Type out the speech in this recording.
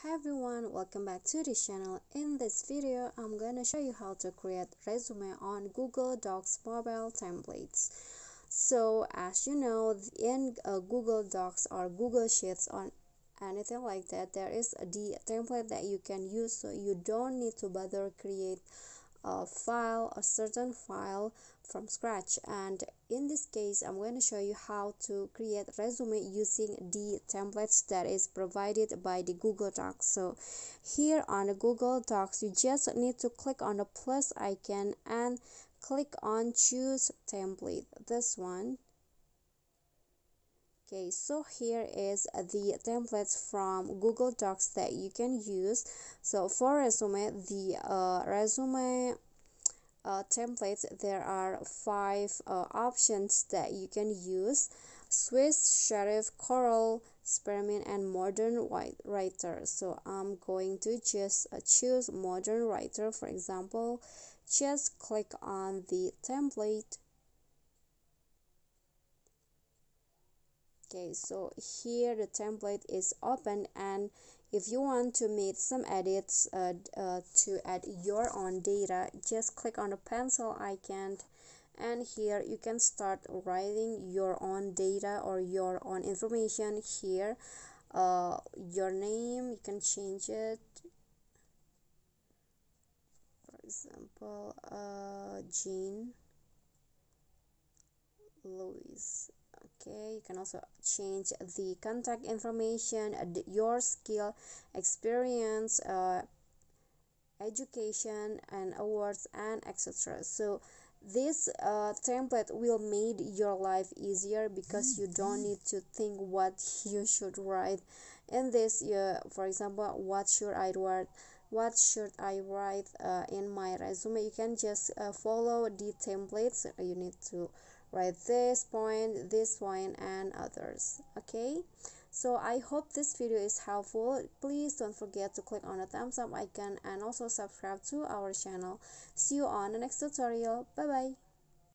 Hi everyone, welcome back to this channel. In this video, I'm gonna show you how to create resume on Google Docs mobile templates. So as you know, in Google Docs or Google Sheets or anything like that, there is the template that you can use, so you don't need to bother create a certain file from scratch. And in this case, I'm going to show you how to create resume using the templates that is provided by the Google Docs. So here on the Google Docs, you just need to click on the plus icon and click on choose template, this one. Okay, so here is the templates from Google Docs that you can use. So for resume, the resume templates, there are five options that you can use: Swiss, Serif, Corel, Spearmint, and Modern Writer. So I'm going to just choose Modern Writer, for example. Just click on the template. Okay, so here the template is open, and if you want to make some edits to add your own data, just click on the pencil icon, and here you can start writing your own data or your own information. Here your name, you can change it, for example Jean Louis. Okay, you can also change the contact information, your skill, experience, education and awards, and etc. So this template will make your life easier because you don't need to think what you should write in this. For example, what should I write in my resume? You can just follow the templates. You need to write this point, and others. Okay, so I hope this video is helpful. Please don't forget to click on the thumbs up icon and also subscribe to our channel. See you on the next tutorial. Bye bye.